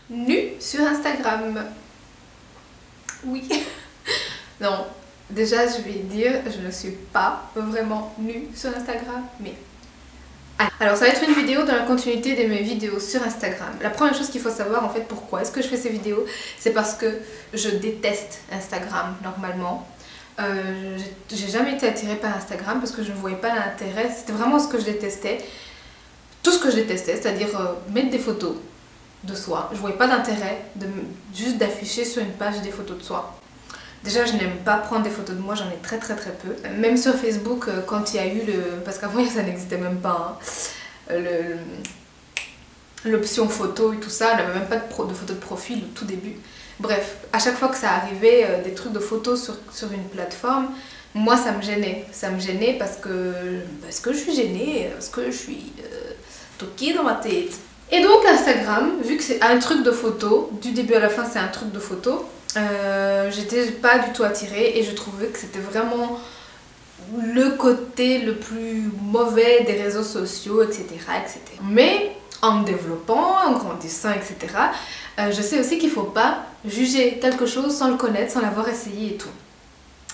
nue sur Instagram. Oui. Non, déjà je vais dire, je ne suis pas vraiment nue sur Instagram, mais... Alors ça va être une vidéo dans la continuité de mes vidéos sur Instagram. La première chose qu'il faut savoir en fait, pourquoi est-ce que je fais ces vidéos, c'est parce que je déteste Instagram normalement. J'ai jamais été attirée par Instagram parce que je ne voyais pas l'intérêt, c'était vraiment ce que je détestais. Tout ce que je détestais, c'est-à-dire mettre des photos de soi. Je voyais pas d'intérêt juste d'afficher sur une page des photos de soi. Déjà, je n'aime pas prendre des photos de moi, j'en ai très peu. Même sur Facebook, quand il y a eu le... Parce qu'avant, ça n'existait même pas, hein, l'option photo et tout ça, il n'y avait même pas de photo de profil au tout début. Bref, à chaque fois que ça arrivait, des trucs de photos sur une plateforme, moi, ça me gênait. Ça me gênait parce que je suis gênée, parce que je suis toquée dans ma tête. Et donc, Instagram, vu que c'est un truc de photo, du début à la fin, c'est un truc de photo, j'étais pas du tout attirée et je trouvais que c'était vraiment le côté le plus mauvais des réseaux sociaux, etc. Mais en me développant, en grandissant, etc., je sais aussi qu'il ne faut pas juger quelque chose sans le connaître, sans l'avoir essayé et tout.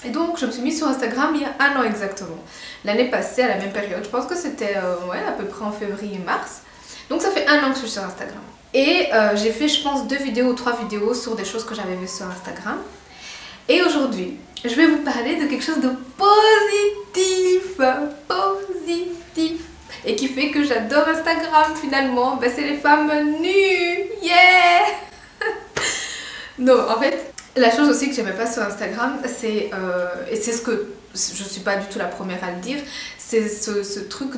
Et donc je me suis mise sur Instagram il y a 1 an exactement. L'année passée, à la même période, je pense que c'était ouais, à peu près en février-mars. Donc ça fait 1 an que je suis sur Instagram. Et j'ai fait, je pense, 2 vidéos ou 3 vidéos sur des choses que j'avais vues sur Instagram. Et aujourd'hui, je vais vous parler de quelque chose de positif. Positif. Et qui fait que j'adore Instagram finalement. Ben, c'est les femmes nues. Yeah. Non, en fait, la chose aussi que j'aimais pas sur Instagram, c'est, et c'est ce que je suis pas du tout la première à le dire, c'est ce truc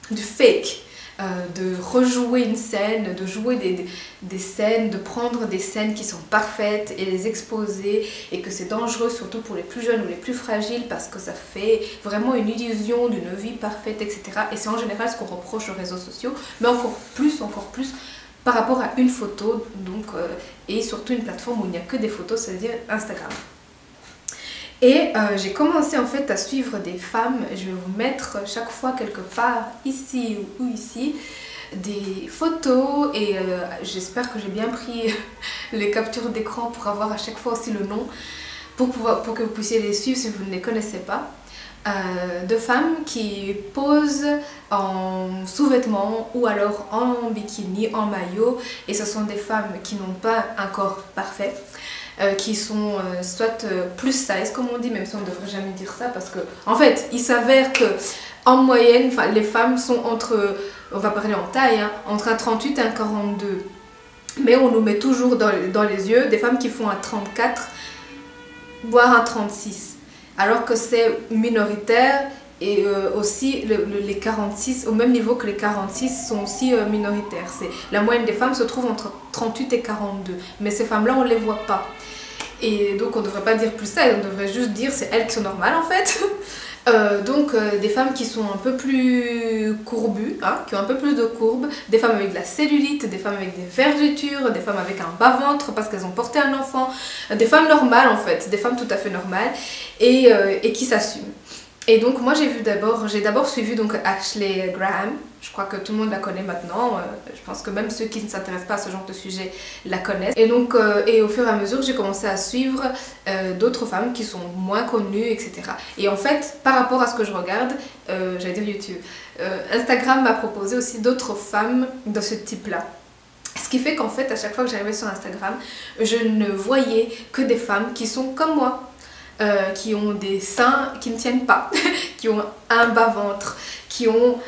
du fake. De rejouer une scène, de jouer des scènes, de prendre des scènes qui sont parfaites et les exposer, et que c'est dangereux surtout pour les plus jeunes ou les plus fragiles parce que ça fait vraiment une illusion d'une vie parfaite, etc. Et c'est en général ce qu'on reproche aux réseaux sociaux, mais encore plus par rapport à une photo, donc, et surtout une plateforme où il n'y a que des photos, c'est-à-dire Instagram. Et j'ai commencé en fait à suivre des femmes, je vais vous mettre chaque fois quelque part, ici ou ici, des photos et j'espère que j'ai bien pris les captures d'écran pour avoir à chaque fois aussi le nom, pour que vous puissiez les suivre si vous ne les connaissez pas. De femmes qui posent en sous-vêtements ou alors en bikini, en maillot, et ce sont des femmes qui n'ont pas un corps parfait. Qui sont soit plus size comme on dit, même si on ne devrait jamais dire ça parce que en fait il s'avère que en moyenne les femmes sont entre, on va parler en taille, hein, entre un 38 et un 42, mais on nous met toujours dans les yeux des femmes qui font un 34 voire un 36 alors que c'est minoritaire. Et aussi les 46, au même niveau que les 46 sont aussi minoritaires. La moyenne des femmes se trouve entre 38 et 42. Mais ces femmes-là, on ne les voit pas. Et donc on ne devrait pas dire plus ça, on devrait juste dire c'est elles qui sont normales en fait. Donc des femmes qui sont un peu plus courbues, hein, qui ont un peu plus de courbes, des femmes avec de la cellulite, des femmes avec des vergetures, des femmes avec un bas-ventre parce qu'elles ont porté un enfant, des femmes normales en fait, des femmes tout à fait normales et qui s'assument. Et donc moi j'ai d'abord suivi donc Ashley Graham, je crois que tout le monde la connaît maintenant, je pense que même ceux qui ne s'intéressent pas à ce genre de sujet la connaissent. Et donc et au fur et à mesure j'ai commencé à suivre d'autres femmes qui sont moins connues, etc. Et en fait par rapport à ce que je regarde, j'allais dire YouTube, Instagram m'a proposé aussi d'autres femmes de ce type là. Ce qui fait qu'en fait à chaque fois que j'arrivais sur Instagram, je ne voyais que des femmes qui sont comme moi. Qui ont des seins qui ne tiennent pas, qui ont un bas-ventre, qui ont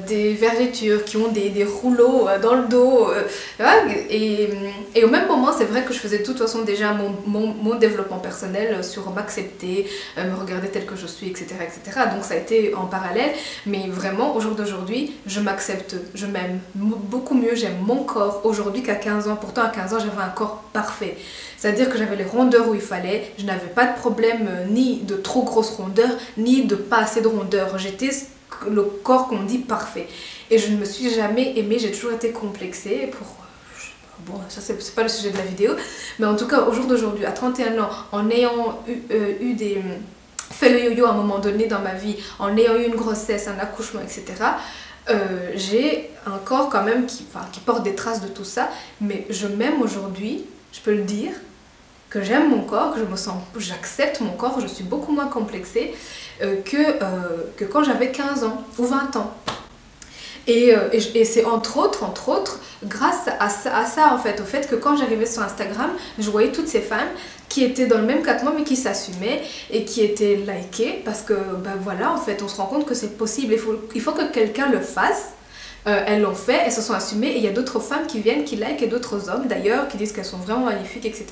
des vergetures, qui ont des rouleaux dans le dos. Et au même moment, c'est vrai que je faisais de toute façon déjà mon développement personnel sur m'accepter, me regarder tel que je suis, etc., etc. Donc ça a été en parallèle, mais vraiment, au jour d'aujourd'hui, je m'accepte, je m'aime beaucoup mieux, j'aime mon corps aujourd'hui qu'à 15 ans. Pourtant, à 15 ans, j'avais un corps parfait. C'est-à-dire que j'avais les rondeurs où il fallait, je n'avais pas de problème ni de trop grosse rondeur, ni de pas assez de rondeur. J'étais le corps qu'on dit parfait. Et je ne me suis jamais aimée, j'ai toujours été complexée pour... Bon, ça c'est pas le sujet de la vidéo, mais en tout cas, au jour d'aujourd'hui, à 31 ans, en ayant fait le yo-yo à un moment donné dans ma vie, en ayant eu une grossesse, un accouchement, etc., j'ai un corps quand même qui porte des traces de tout ça, mais je m'aime aujourd'hui, je peux le dire, que j'aime mon corps, que j'accepte mon corps, je suis beaucoup moins complexée que quand j'avais 15 ans ou 20 ans. Et c'est entre autres, grâce à ça en fait, au fait que quand j'arrivais sur Instagram, je voyais toutes ces femmes qui étaient dans le même cas que moi mais qui s'assumaient et qui étaient likées parce que ben voilà, en fait, on se rend compte que c'est possible, il faut que quelqu'un le fasse. Elles l'ont fait, elles se sont assumées et il y a d'autres femmes qui viennent, qui like et d'autres hommes d'ailleurs qui disent qu'elles sont vraiment magnifiques, etc.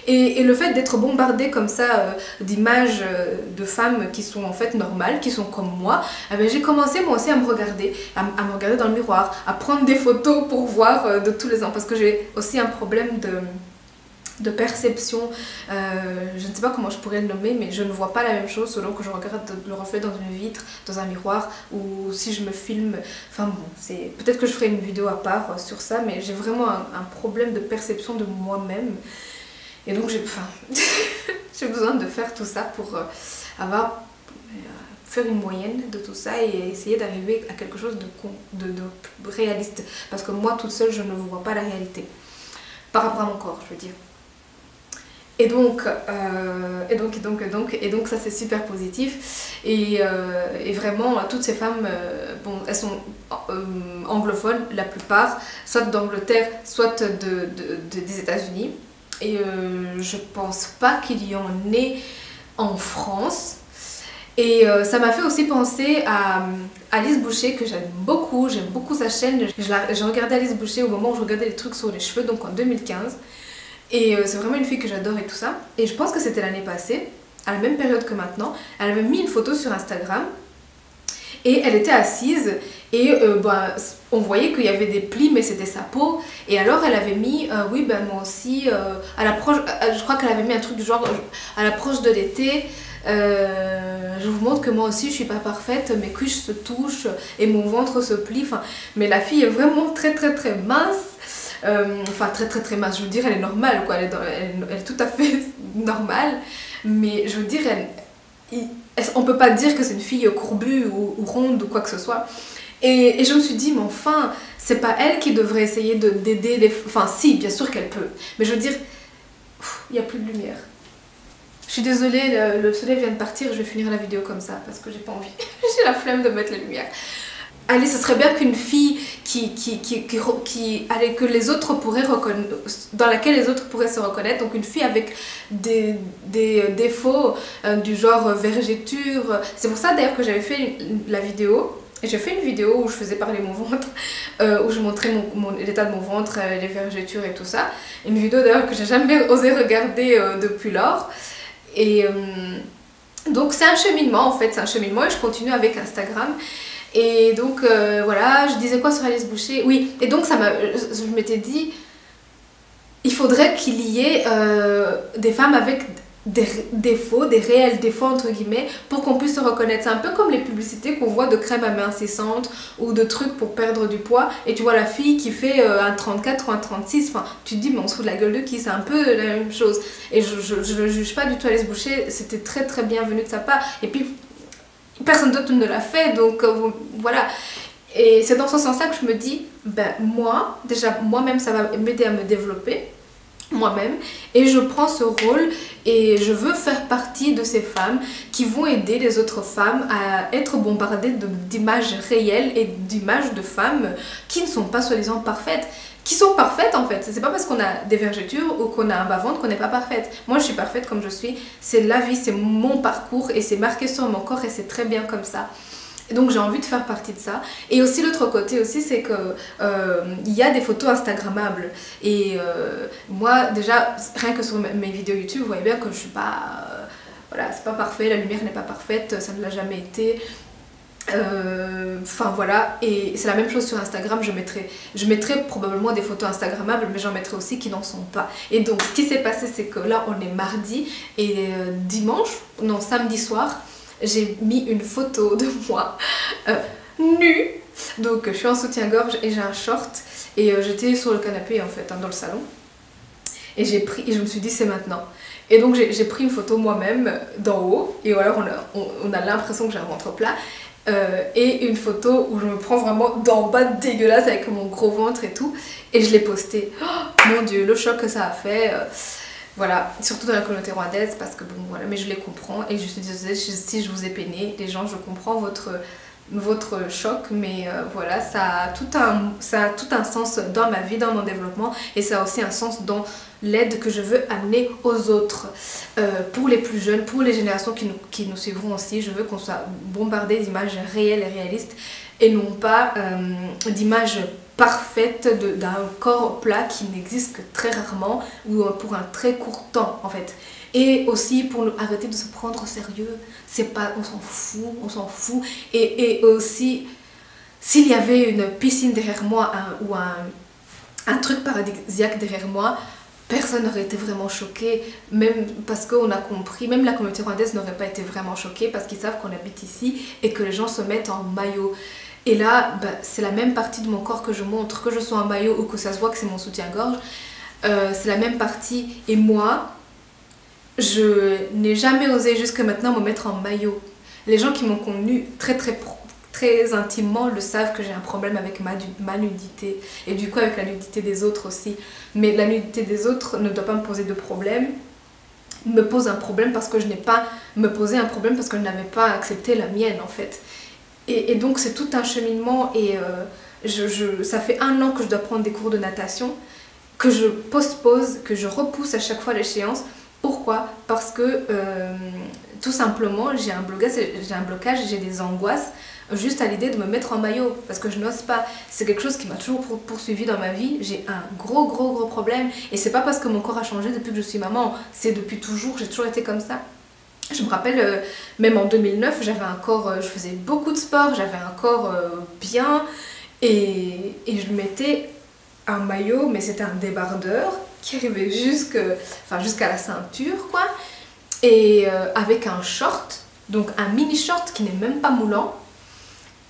Et le fait d'être bombardée comme ça d'images de femmes qui sont en fait normales, qui sont comme moi, eh ben, j'ai commencé moi aussi à me regarder, à me regarder dans le miroir, à prendre des photos pour voir de tous les ans parce que j'ai aussi un problème de perception, je ne sais pas comment je pourrais le nommer, mais je ne vois pas la même chose selon que je regarde le reflet dans une vitre, dans un miroir, ou si je me filme. Enfin bon, peut-être que je ferai une vidéo à part sur ça, mais j'ai vraiment un problème de perception de moi-même. Et donc j'ai besoin de faire tout ça pour faire une moyenne de tout ça et essayer d'arriver à quelque chose de réaliste. Parce que moi toute seule, je ne vois pas la réalité. Par rapport à mon corps, je veux dire. Et donc ça c'est super positif et vraiment toutes ces femmes, bon, elles sont anglophones la plupart, soit d'Angleterre, soit des États-Unis et je pense pas qu'il y en ait en France. Et ça m'a fait aussi penser à Alice Boucher que j'aime beaucoup sa chaîne. J'ai regardé Alice Boucher au moment où je regardais les trucs sur les cheveux, donc en 2015. Et c'est vraiment une fille que j'adore et tout ça. Et je pense que c'était l'année passée, à la même période que maintenant. Elle avait mis une photo sur Instagram et elle était assise et on voyait qu'il y avait des plis mais c'était sa peau. Et alors elle avait mis, oui ben moi aussi, à l'approche, je crois qu'elle avait mis un truc du genre, à l'approche de l'été, je vous montre que moi aussi je suis pas parfaite, mes cuisses se touchent et mon ventre se plie. Enfin, mais la fille est vraiment très mince. Enfin très mince, je veux dire elle est normale quoi, elle est tout à fait normale, mais je veux dire on peut pas dire que c'est une fille courbue ou ronde ou quoi que ce soit. Et je me suis dit mais enfin c'est pas elle qui devrait essayer d'aider les... Enfin si, bien sûr qu'elle peut, mais je veux dire il n'y a plus de lumière. Je suis désolée, le soleil vient de partir, je vais finir la vidéo comme ça parce que j'ai pas envie. J'ai la flemme de mettre la lumière. Allez, ce serait bien qu'une fille que les autres pourraient reconnaître, dans laquelle les autres pourraient se reconnaître, donc une fille avec des défauts du genre vergeture. C'est pour ça d'ailleurs que j'avais fait la vidéo. Et j'ai fait une vidéo où je faisais parler mon ventre, où je montrais l'état de mon ventre, les vergetures et tout ça. Une vidéo d'ailleurs que j'ai jamais osé regarder depuis lors. Et donc c'est un cheminement en fait, c'est un cheminement et je continue avec Instagram. Et donc voilà, je disais quoi sur Alice Boucher? Oui, et donc je m'étais dit, il faudrait qu'il y ait des femmes avec des défauts, des réels défauts entre guillemets, pour qu'on puisse se reconnaître. C'est un peu comme les publicités qu'on voit de crème amincissante ou de trucs pour perdre du poids, et tu vois la fille qui fait un 34 ou un 36, enfin tu te dis mais on se fout de la gueule de qui, c'est un peu la même chose. Et je ne juge pas du tout Alice Boucher, c'était très bienvenu de sa part, et puis personne d'autre ne l'a fait, donc voilà. Et c'est dans ce sens-là que je me dis, ben moi, déjà moi-même ça va m'aider à me développer, moi-même, et je prends ce rôle et je veux faire partie de ces femmes qui vont aider les autres femmes à être bombardées d'images réelles et d'images de femmes qui ne sont pas soi-disant parfaites, qui sont parfaites en fait. C'est pas parce qu'on a des vergetures ou qu'on a un bas-ventre qu'on n'est pas parfaite. Moi je suis parfaite comme je suis, c'est la vie, c'est mon parcours et c'est marqué sur mon corps et c'est très bien comme ça. Et donc j'ai envie de faire partie de ça. Et aussi l'autre côté aussi, c'est que il y a des photos instagrammables. Et moi déjà, rien que sur mes vidéos YouTube, vous voyez bien que je suis pas... voilà, c'est pas parfait, la lumière n'est pas parfaite, ça ne l'a jamais été. Enfin voilà, et c'est la même chose sur Instagram, je mettrai probablement des photos instagrammables, mais j'en mettrai aussi qui n'en sont pas. Et donc ce qui s'est passé, c'est que là on est mardi et samedi soir, j'ai mis une photo de moi nue, donc je suis en soutien-gorge et j'ai un short et j'étais sur le canapé en fait, dans le salon, et je me suis dit c'est maintenant. Et donc j'ai pris une photo moi-même d'en haut, et alors on a l'impression que j'ai un ventre plat. et une photo où je me prends vraiment d'en bas dégueulasse avec mon gros ventre et tout, et je l'ai postée. Oh, mon dieu, le choc que ça a fait. Voilà, surtout dans la communauté rwandaise, parce que bon voilà, mais je les comprends et je suis désolée si je vous ai peiné, les gens, je comprends votre choc, mais voilà, ça a tout un sens dans ma vie, dans mon développement, et ça a aussi un sens dans l'aide que je veux amener aux autres. Pour les plus jeunes, pour les générations qui nous suivront aussi, je veux qu'on soit bombardé d'images réelles et réalistes, et non pas d'images parfaites d'un corps plat qui n'existe que très rarement ou pour un très court temps en fait. Et aussi pour arrêter de se prendre au sérieux, c'est pas, on s'en fout. Et aussi, s'il y avait une piscine derrière moi ou un truc paradisiaque derrière moi, personne n'aurait été vraiment choqué, même parce qu'on a compris, même la communauté rwandaise n'aurait pas été vraiment choquée parce qu'ils savent qu'on habite ici et que les gens se mettent en maillot. Et là, bah, c'est la même partie de mon corps que je montre, que je sois en maillot ou que ça se voit que c'est mon soutien-gorge. C'est la même partie. Et moi, je n'ai jamais osé jusque maintenant me mettre en maillot. Les gens qui m'ont connue très intimement le savent que j'ai un problème avec ma nudité. Et du coup avec la nudité des autres aussi. Mais la nudité des autres ne doit pas me poser de problème. Me pose un problème parce que je n'ai pas me posé un problème parce que je n'avais pas accepté la mienne en fait. Et donc c'est tout un cheminement et ça fait 1 an que je dois prendre des cours de natation, que je postpose, que je repousse à chaque fois l'échéance. Pourquoi? Parce que tout simplement j'ai un blocage, j'ai des angoisses juste à l'idée de me mettre en maillot parce que je n'ose pas. C'est quelque chose qui m'a toujours poursuivi dans ma vie. J'ai un gros problème et c'est pas parce que mon corps a changé depuis que je suis maman, c'est depuis toujours, j'ai toujours été comme ça. Je me rappelle, même en 2009, j'avais un corps, je faisais beaucoup de sport, j'avais un corps bien et je mettais un maillot, mais c'était un débardeur qui arrivait jusqu'à la ceinture, quoi, et avec un short, donc un mini short qui n'est même pas moulant.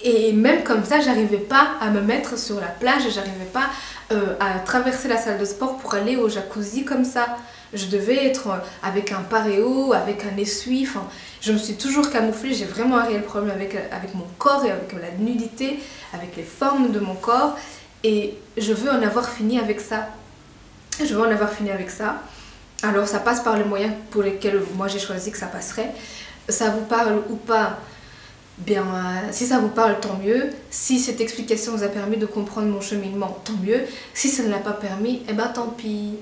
Et même comme ça, j'arrivais pas à me mettre sur la plage, j'arrivais pas à traverser la salle de sport pour aller au jacuzzi comme ça. Je devais être avec un paréo, avec un essuie, enfin, je me suis toujours camouflée, j'ai vraiment un réel problème avec mon corps et avec la nudité, avec les formes de mon corps, et je veux en avoir fini avec ça. Je veux en avoir fini avec ça. Alors ça passe par les moyens pour lesquels moi j'ai choisi que ça passerait. Ça vous parle ou pas? Bien, si ça vous parle, tant mieux. Si cette explication vous a permis de comprendre mon cheminement, tant mieux. Si ça ne l'a pas permis, eh ben tant pis.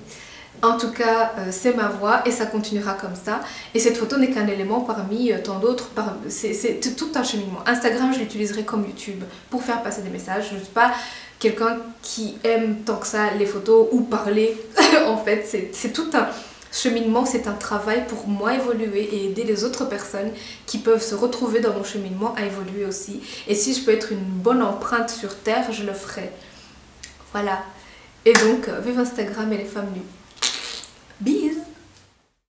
En tout cas, c'est ma voix et ça continuera comme ça. Et cette photo n'est qu'un élément parmi tant d'autres. C'est tout un cheminement. Instagram, je l'utiliserai comme YouTube pour faire passer des messages. Je ne suis pas quelqu'un qui aime tant que ça les photos ou parler. En fait, c'est tout un cheminement, c'est un travail pour moi évoluer et aider les autres personnes qui peuvent se retrouver dans mon cheminement à évoluer aussi. Et si je peux être une bonne empreinte sur Terre, je le ferai. Voilà. Et donc, vive Instagram et les femmes nues. Bis!